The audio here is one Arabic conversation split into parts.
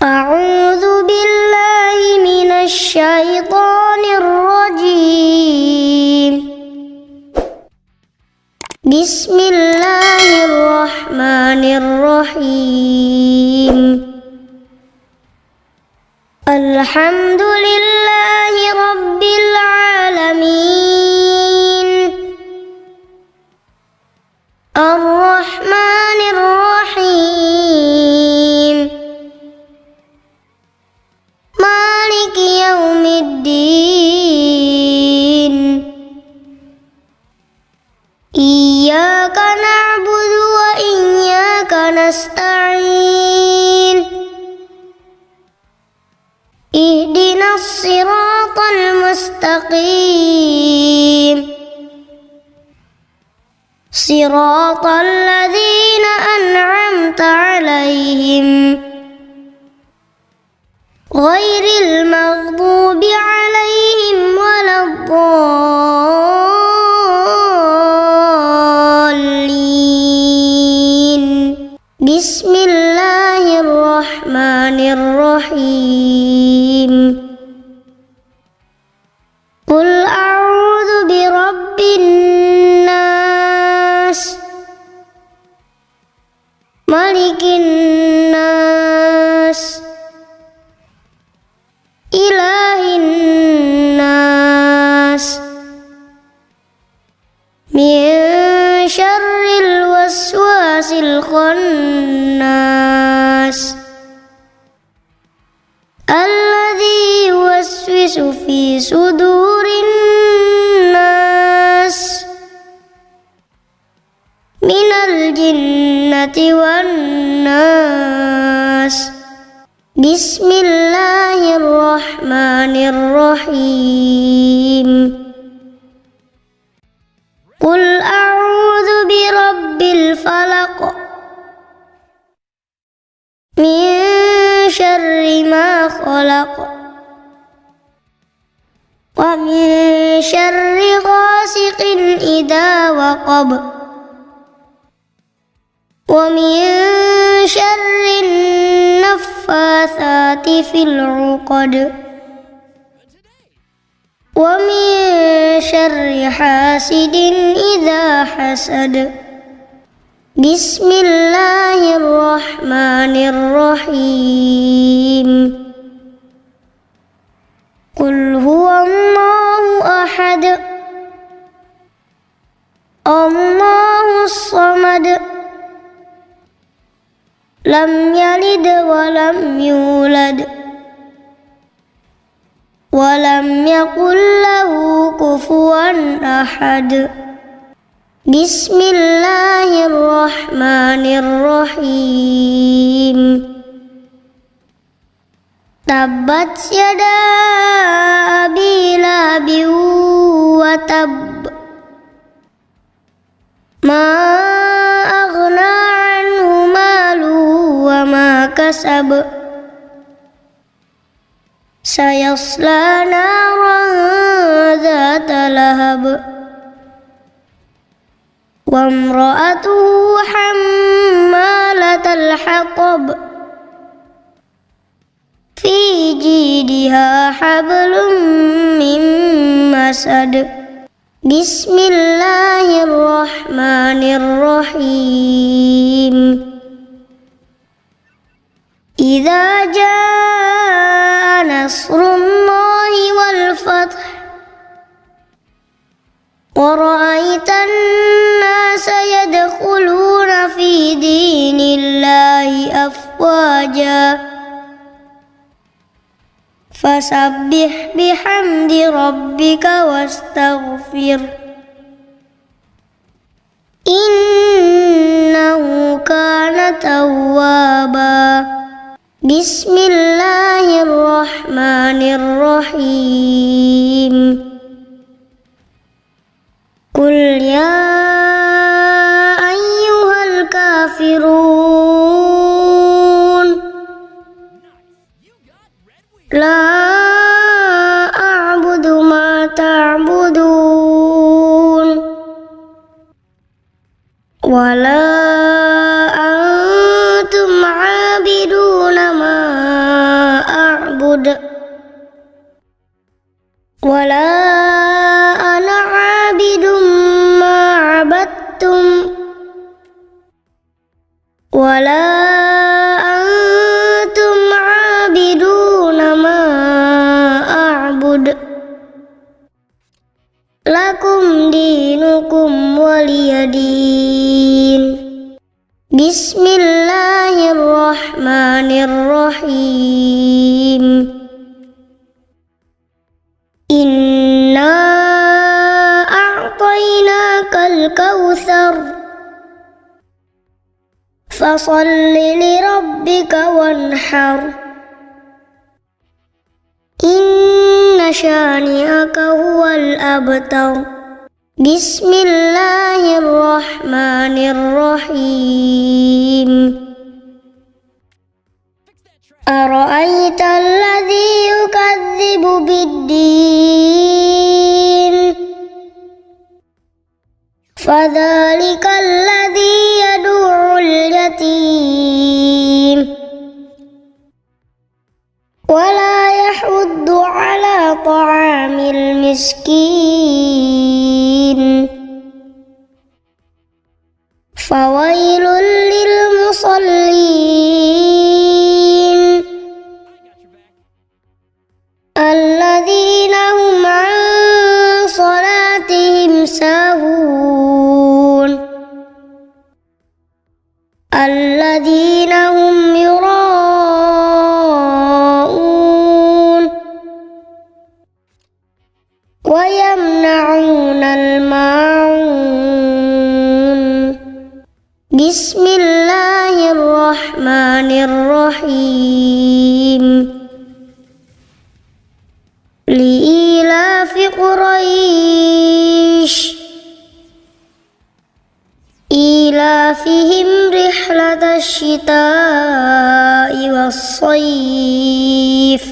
أعوذ بالله من الشيطان الرجيم. بسم الله الرحمن الرحيم. الحمد لله رب العالمين. الرحمن الرحيم. مالك يوم الدين. إياك نعبد وإياك نستعين. اهدنا الصراط المستقيم. صراط الذين أنعمت عليهم غير المغضوب عليهم ولا الضالين. بسم الله الرحمن الرحيم. قل أعوذ برب الناس ملك الناس إله الناس من شر الوسواس الخناس الذي يوسوس في صدور الناس من الجنة والناس. بسم الله الرحمن الرحيم. قل أعوذ برب الفلق من شر ما خلق ومن شر غاسق إذا وقب ومن شر النفاثات في العقد ومن شر حاسد إذا حسد. بسم الله الرحمن الرحيم. قل هو الله أحد الله الصمد لم يلد ولم يولد ولم يكن له كفوا أحد. بسم الله الرحمن الرحيم. تبت يدا أبي لهب وتب ما أغنى عنه ماله وما كسب سيصلى نارا ذات لهب وامرأته حمالة الحطب في جيدها حبل من مسد. بسم الله الرحمن الرحيم. إذا جاء نصر الله والفتح ورأيت الناس يدخلون في دين الله أفواجا فسبح بحمد ربك واستغفر إنه كان توابا. بسم الله الرحمن الرحيم. قل يا أيها الكافرون لا أعبد ما تعبدون ولا أنتم عابدون ما أعبد ولا أنا عابد ما عبدتم ولا أنتم عابدون ما أعبد لكم دينكم ولي دين. بسم الله الرحمن الرحيم. إنا أعطيناك الكوثر فصل لربك وانحر إن شانئك هو الأبتر. بسم الله الرحمن الرحيم. أرأيت الذي يكذب بالدين فذلك الذي يدع اليتيم ولا يحض على طعام المسكين فويل للمصلين الذين هم عن صلاتهم ساهون الذين هم يراءون ويمنعون الماعون. بسم الله الرحمن الرحيم. لإيلاف قريش إيلافهم رحلة الشتاء والصيف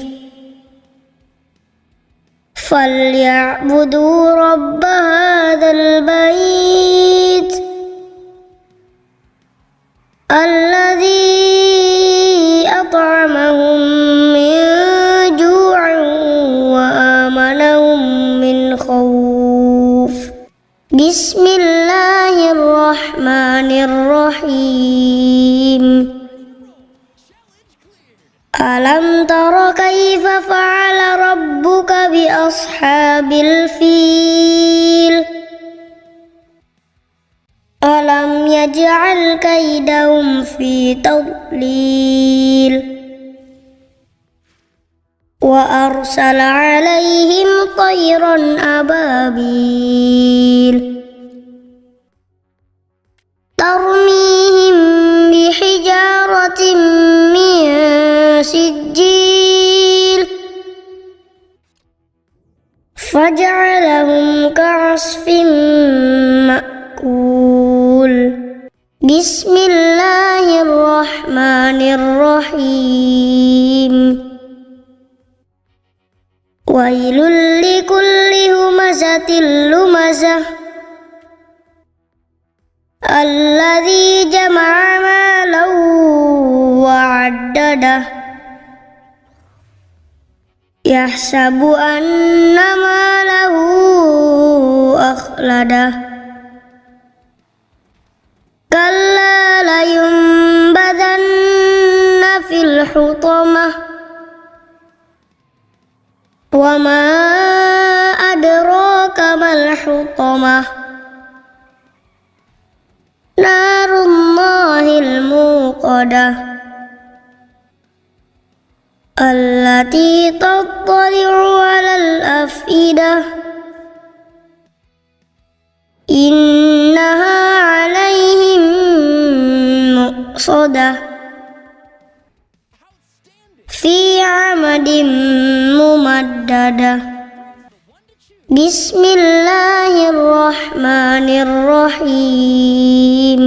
فليعبدوا رب هذا البيت الذي أطعمهم من جوع وآمنهم من خوف. بسم الله الرحمن الرحيم. ألم تر كيف فعل ربك بأصحاب الفيل ألم يجعل كيدهم في تضليل وأرسل عليهم طيرا أبابيل ترميهم بحجارة من سجيل فجعلهم كعصف مأكول. بسم الله الرحمن الرحيم. ويل لكل همزة لمزة الذي جمع مالا وعدده يحسب أن ماله أخلده كلا لينبذن في الحطمة وما أدراك ما الحطمة نار الله الموقدة التي تطلع على الأفئدة إنها عليهم مؤصدة في عمد ممددة. بسم الله الرحمن الرحيم.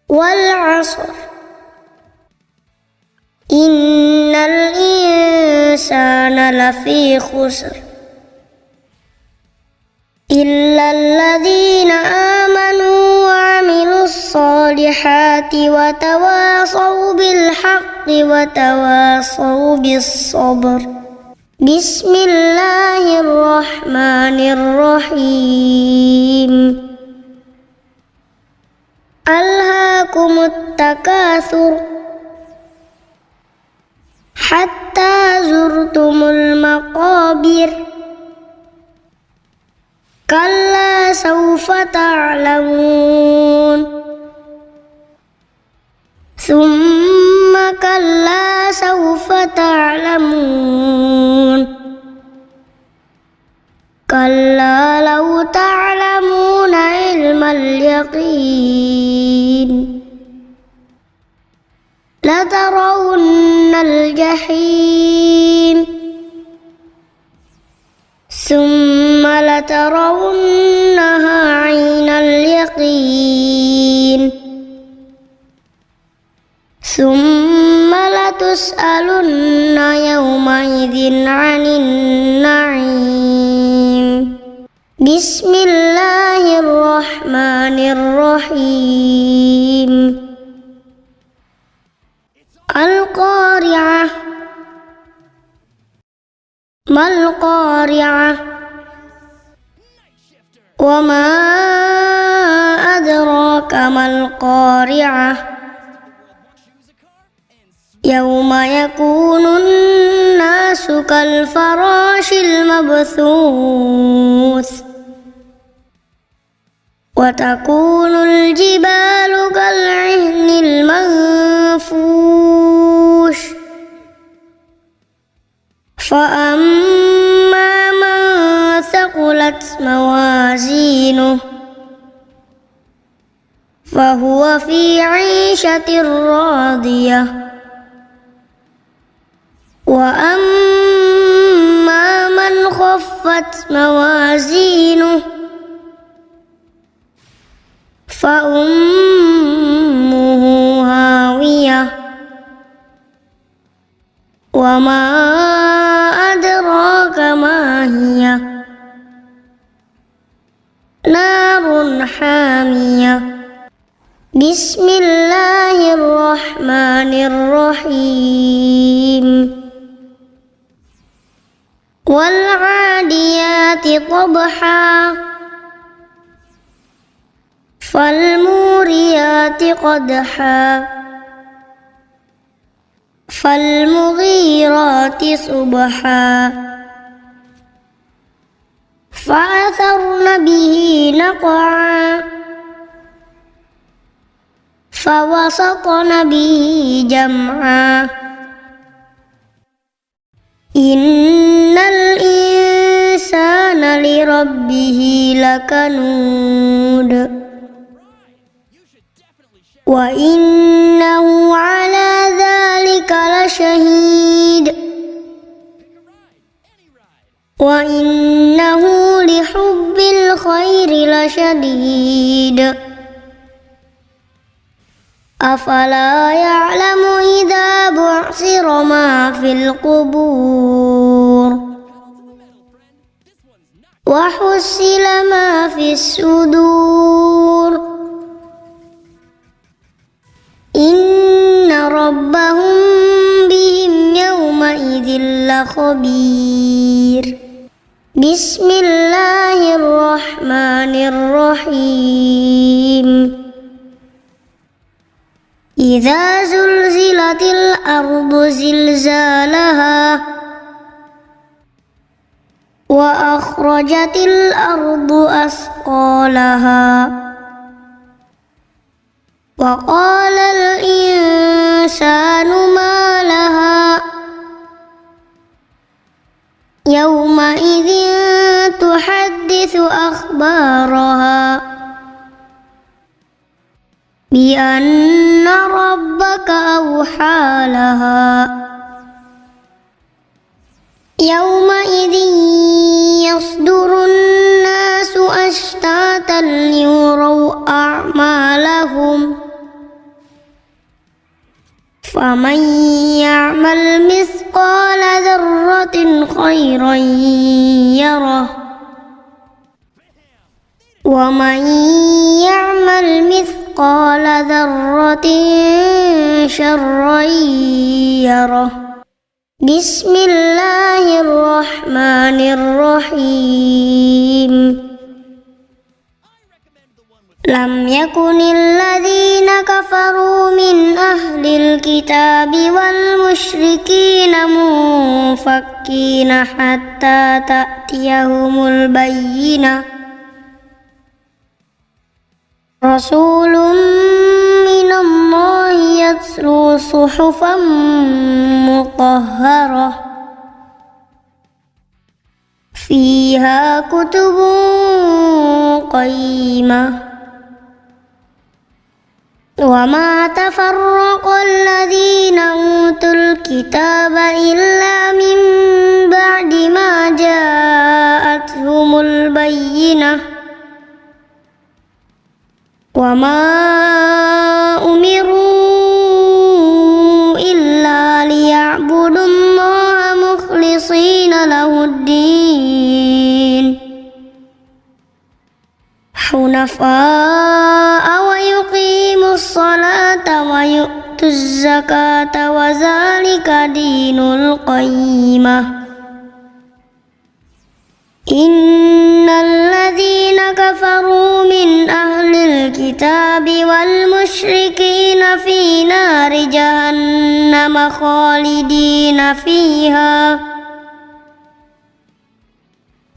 والعصر إن الإنسان لفي خسر إلا الذين آمنوا وعملوا الصالحات وتواصوا بالحق بالحق وتواصوا بالصبر. بسم الله الرحمن الرحيم. ألهاكم التكاثر حتى زرتم المقابر. كلا سوف تعلمون ثم كلا سوف تعلمون كلا لو تعلمون علم اليقين لترون الجحيم ثم لترونها عين اليقين ثم لتسألن يومئذ عن النعيم. بسم الله الرحمن الرحيم. القارعة ما القارعة وما أدراك ما القارعة يوم يكون الناس كالفراش المبثوث وتكون الجبال كالعهن المنفوش فأما من ثقلت موازينه فهو في عيشة راضية وأما من خفت موازينه فأمه هاوية وما أدراك ما هي نار حامية. بسم الله الرحمن الرحيم. والعاديات ضبحا فالموريات قدحا فالمغيرات صبحا فأثرن به نقعا فوسطن به جمعا. إن الإنسان لربه لكنود وإنه على ذلك لشهيد وإنه لحب الخير لشديد. أفلا يعلم إذا بعثر ما في القبور وحصل ما في الصدور إن ربهم بهم يومئذ لخبير. بسم الله الرحمن الرحيم. إذا زلزلت الأرض زلزالها وأخرجت الأرض أثقالها وقال الإنسان ما لها يومئذ تحدث أخبارها بأن ربك أوحى لها يومئذ يصدر الناس أشتاتا ليروا أعمالهم فمن يعمل مثقال ذرة خيرا يره ومن يعمل مثقال مثقال ذرة شرا يره بسم الله الرحمن الرحيم لم يكن الذين كفروا من أهل الكتاب والمشركين منفكين حتى تأتيهم البينة رسول من الله يتلو صحفا مطهرة فيها كتب قيمة وما تفرق الذين أوتوا الكتاب إلا من بعد ما جاءتهم البينة وما أمروا إلا ليعبدوا الله مخلصين له الدين حنفاء ويقيموا الصلاة ويؤتوا الزكاة وذلك دين القيمة إن الذين كفروا من أهل الكتاب والمشركين في نار جهنم خالدين فيها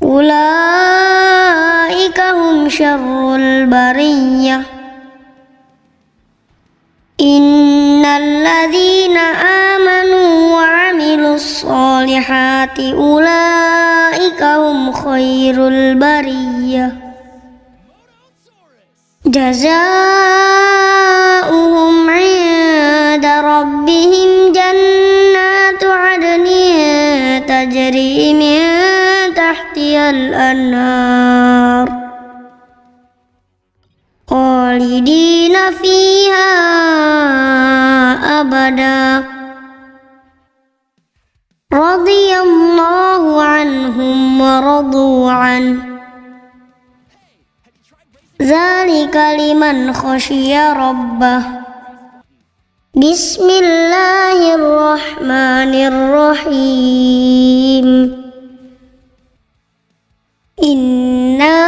أولئك هم شر البرية إن الذين آمنوا وعملوا الصالحات أولئك هم خير البرية جزاؤهم عند ربهم جنات عدن تجري من تحتها الأنهار خالدين فيها أبدا رضي الله عنهم ورضوا عنه ذلك لمن خشي ربه بسم الله الرحمن الرحيم إنا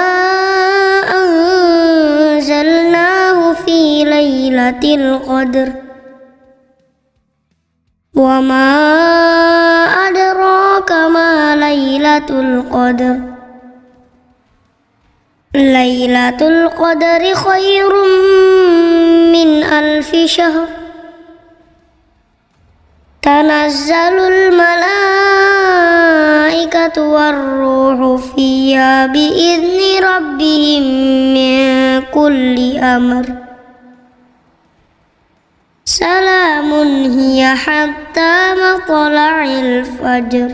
أنزلناه في ليلة القدر وما أدراك ما ليلة القدر ليلة القدر خير من 1000 شهر تنزل الملائكة والروح فيها بإذن ربهم من كل أمر سلام هي حتى مطلع الفجر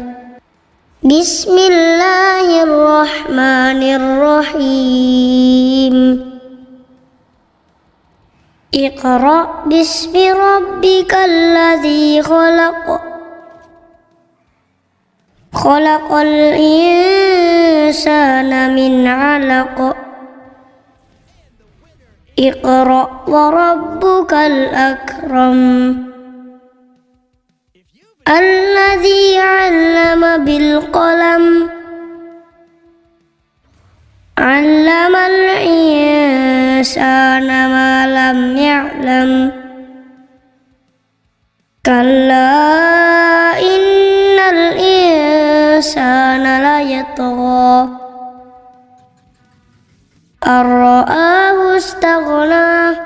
بسم الله الرحمن الرحيم اقرأ باسم ربك الذي خلق خلق الإنسان من علق اقرأ وربك الأكرم الذي علم بالقلم علم الإنسان ما لم يعلم كلا إن الإنسان ليطغى أن رآه استغنى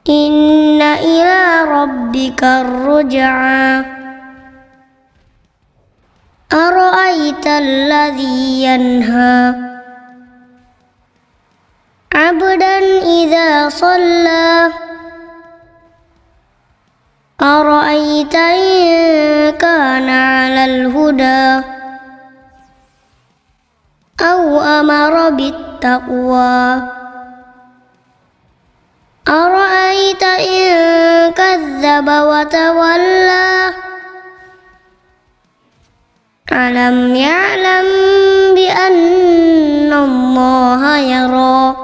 إن إلى ربك الرجعى أرأيت الذي ينهى عبدا إذا صلى أرأيت إن كان على الهدى أو أمر بالتقوى أرأيت إن كذب وتولى ألم يعلم بأن الله يرى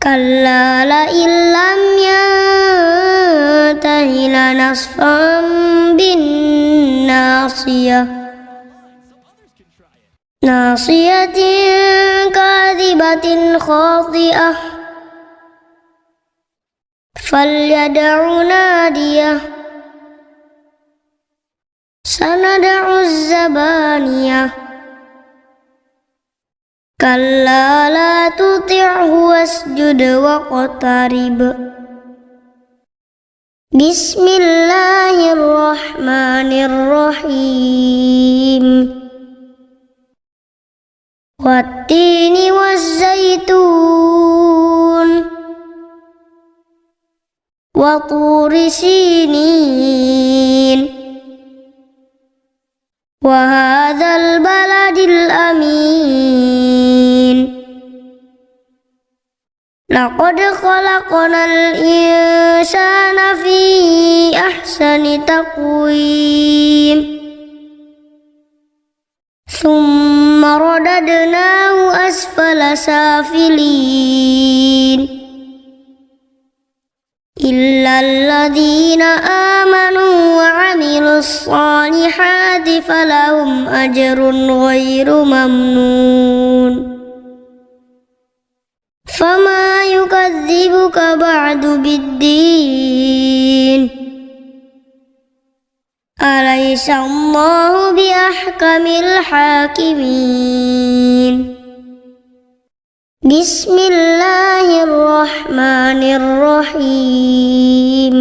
كلا لئن لم ينته لنصفا بالناصية ناصية كاذبة خاطئة فليدع ناديه سندع الزبانية كلا لا تطعه واسجد واقترب بسم الله الرحمن الرحيم والتين والزيتون وطور سينين وهذا البلد الأمين لقد خلقنا الإنسان في أحسن تقويم ثم رددناه أسفل سافلين إلا الذين آمنوا وعملوا الصالحات فلهم أجر غير ممنون فما يكذبك بعد بالدين أليس الله بأحكم الحاكمين بسم الله الرحمن الرحيم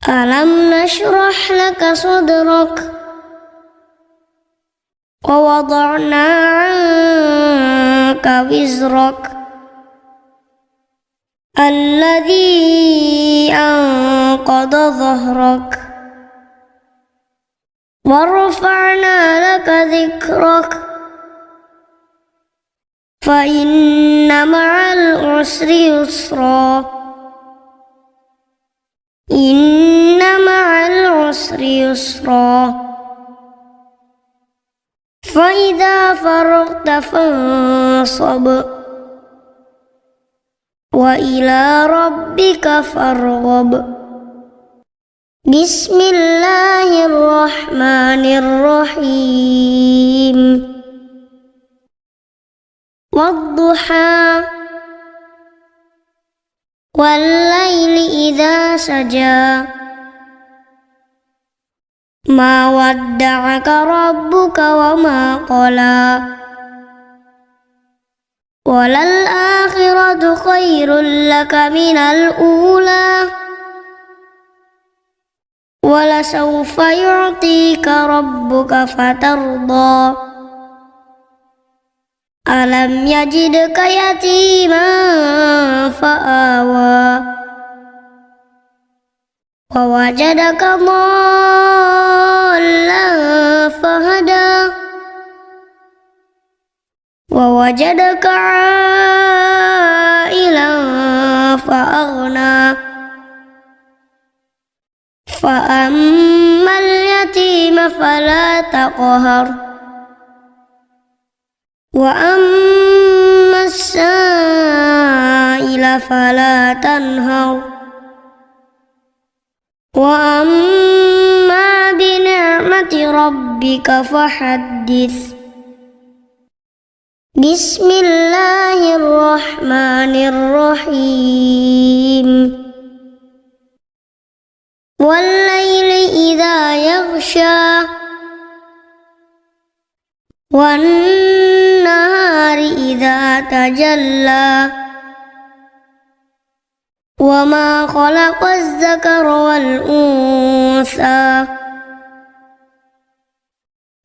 ألم نشرح لك صدرك ووضعنا عنك وزرك الذي أنقض ظهرك ورفعنا لك ذكرك فإن مع العسر يسرا إن مع العسر يسرا فإذا فرغت فانصب وإلى ربك فارغب بسم الله الرحمن الرحيم والضحى والليل إذا سجى ما ودعك ربك وما قلى وللآخرة خير لك من الأولى ولسوف يعطيك ربك فترضى ألم يجدك يتيما فآوى ووجدك ضالا فهدى ووجدك عائلا فأغنى فأما اليتيم فلا تقهر وأما السائل فلا تنهر وأما بنعمة ربك فحدث بسم الله الرحمن الرحيم والليل إذا يغشى والنهار إذا تجلى وما خلق الذكر والأنثى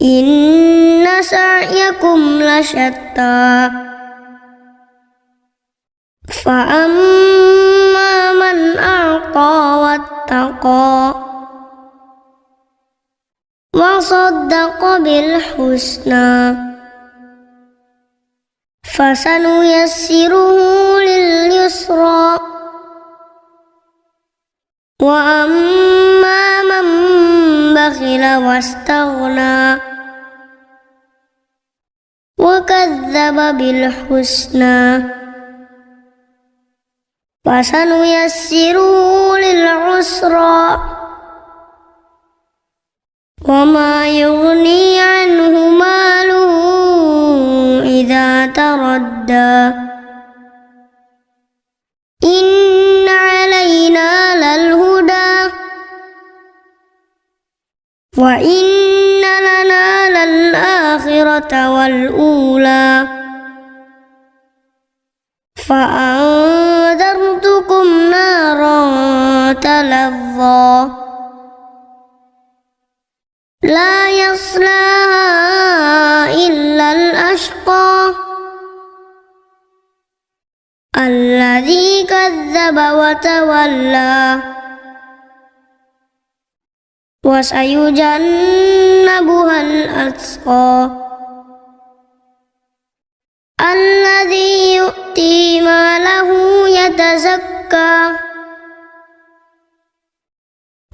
إن سعيكم لشتى فأما من أعطى واتقى وصدق بالحسنى فسنيسره لليسرى وأما من بخل واستغنى وكذب كذب بالحسنى فسنيسره للعسرى وما يغني عنه ماله إذا تردى إن علينا للهدى وإن لنا للآخرة والأولى فأنذرتكم نارا تلظى لا يصلاها إلا الأشقى الذي كذب وتولى وسيجنبها الأتقى الذي يؤتي ماله يتزكى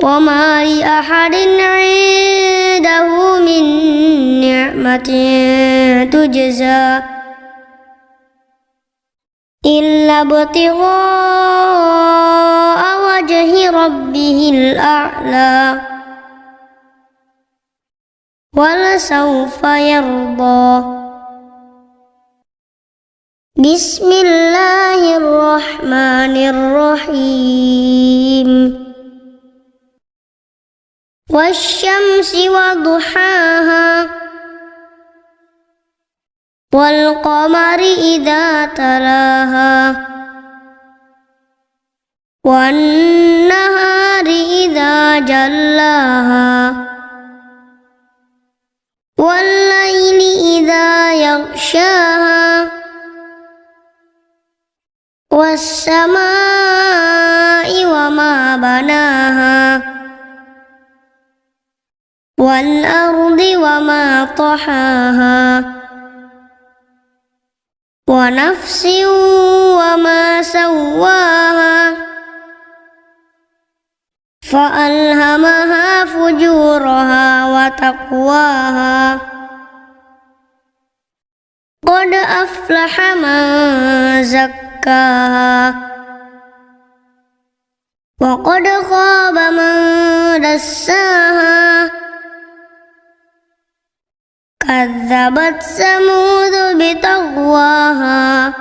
وما لأحد عنده من نعمة تجزى إلا ابتغاء وجه ربه الأعلى ولسوف يرضى بسم الله الرحمن الرحيم والشمس وضحاها والقمر إذا تلاها والنهار إذا جلاها والليل إذا يغشاها والسماء وما بناها والأرض وما طحاها ونفس وما سواها فألهمها فجورها وتقواها قد أفلح من زكاها وقد خاب من دساها كذبت ثمود بطغواها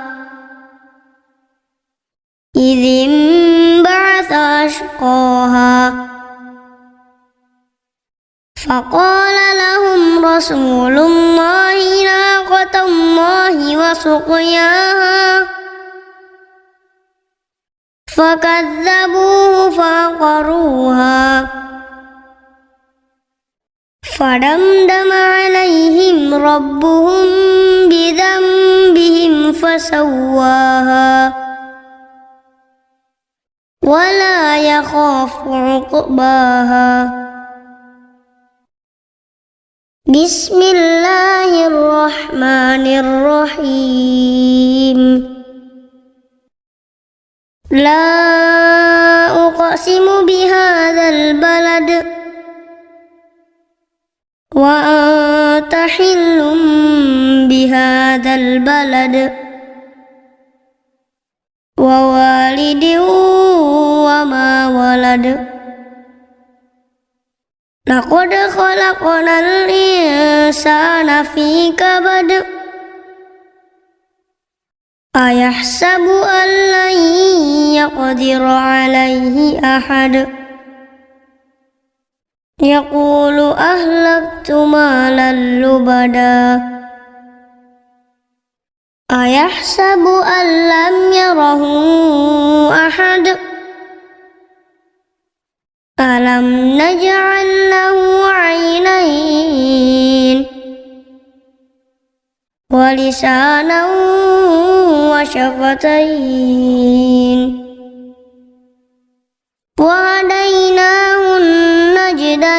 إذ انبعث أشقاها فقال لهم رسول الله ناقة الله وسقياها فكذبوه فعقروها فدمدم عليهم ربهم بذنبهم فسواها ولا يخاف عقباها بسم الله الرحمن الرحيم لا أقسم بهذا البلد وأنت حل بهذا البلد ووالد وما ولد لقد خلقنا الإنسان في كبد أيحسب أن لن يقدر عليه أحد يقول أهلكت مالا لبدا أيحسب أن لم يره أحد ألم نجعل له عينين ولسانا وشفتين وهديناه النجدين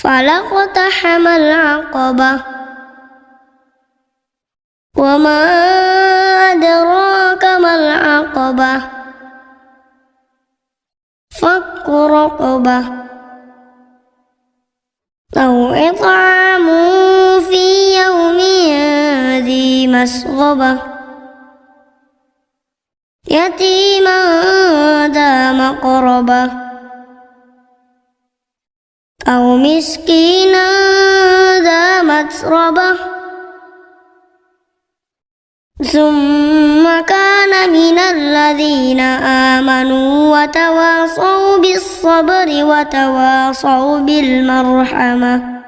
فلاقتحم العقبة وما أدراك ما العقبة فك رقبة أو إطعام مسغبة يتيما ذا مقربة أو مسكينا ذا متربة ثم كان من الذين آمنوا وتواصوا بالصبر وتواصوا بالمرحمة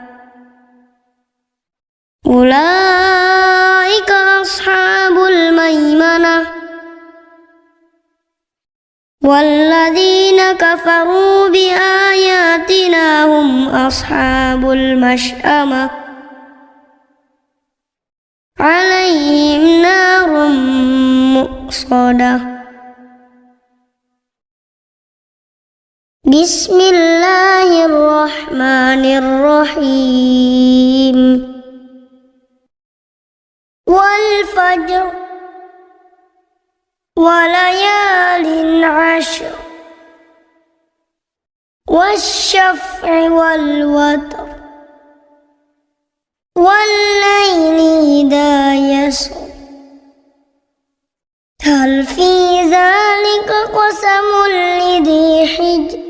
أولئك أصحاب الميمنة والذين كفروا بآياتنا هم أصحاب المشأمة عليهم نار مؤصدة بسم الله الرحمن الرحيم والفجر وليال عشر والشفع والوتر والليل إذا يسر هل في ذلك قسم لذي حجر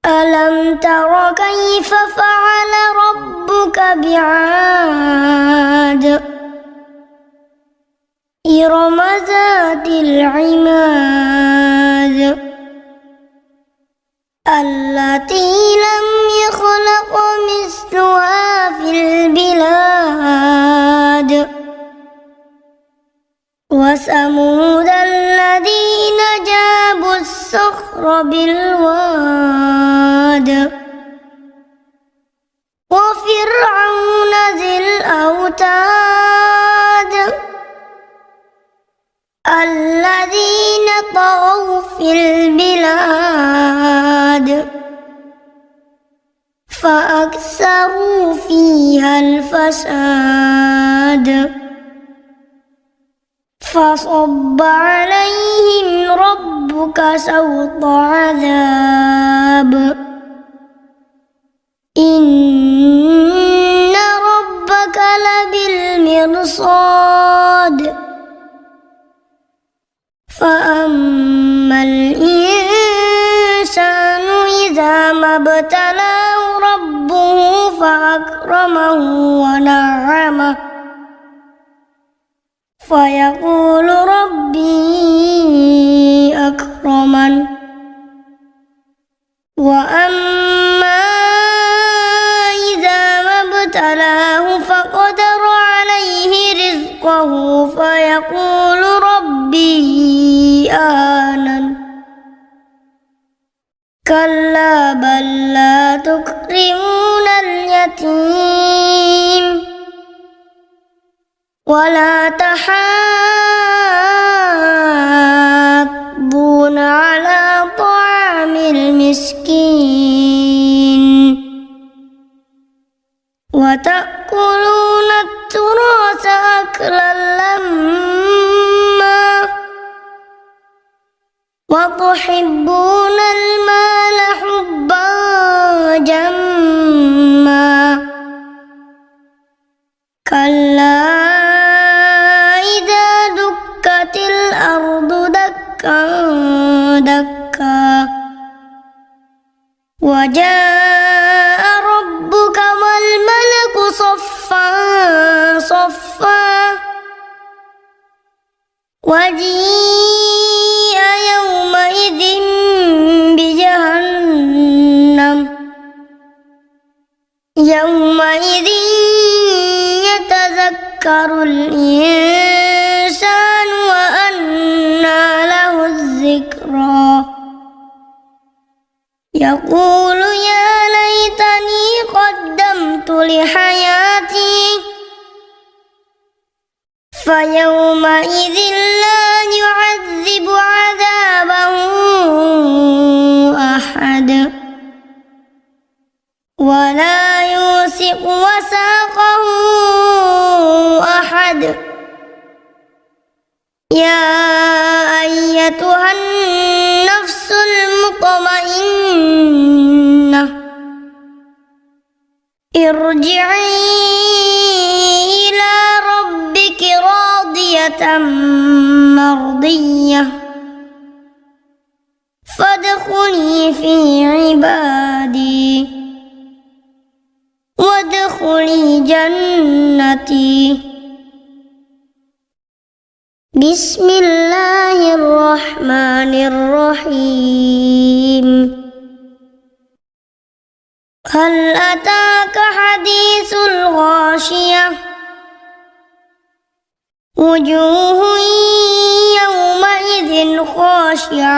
ألم تر كيف فعل ربك بعاد إرم ذات العماد التي لم يخلق مثلها في البلاد وثمود الذين جابوا الصخر بالواد وفرعون ذي الأوتاد الذين طغوا في البلاد فأكثروا فيها الفساد فصب عليهم ربك سوط عذاب إن ربك لبالمرصاد فأما الإنسان إذا ما ابتلاه ربه فأكرمه ونعمه فيقول ربي أكرمن وأما إذا ما ابتلاه فقدر عليه رزقه فيقول ربي أهانن كلا بل لا تكرمون اليتيم ولا تحاضون على طعام المسكين وتأكلون التراث أكلا لما وتحبون المال حبا جما كلا إذا دكت الأرض دكا دكا وجاء ربك والملك صفا صفا وجيء يومئذ بجهنم يومئذ يتذكر الإنسان وأنى له الذكرى يقول يا ليتني قدمت لحياتي فيومئذ لا يعذب عذابه أحد ولا يوثق وثاقه أحد يا أيتها النفس المطمئنة ارجعي إلى ربك راضية مرضية فادخلي في عبادي وادخلي جنتي. بسم الله الرحمن الرحيم. هل أتاك حديث الغاشية وجوه يومئذ خاشعة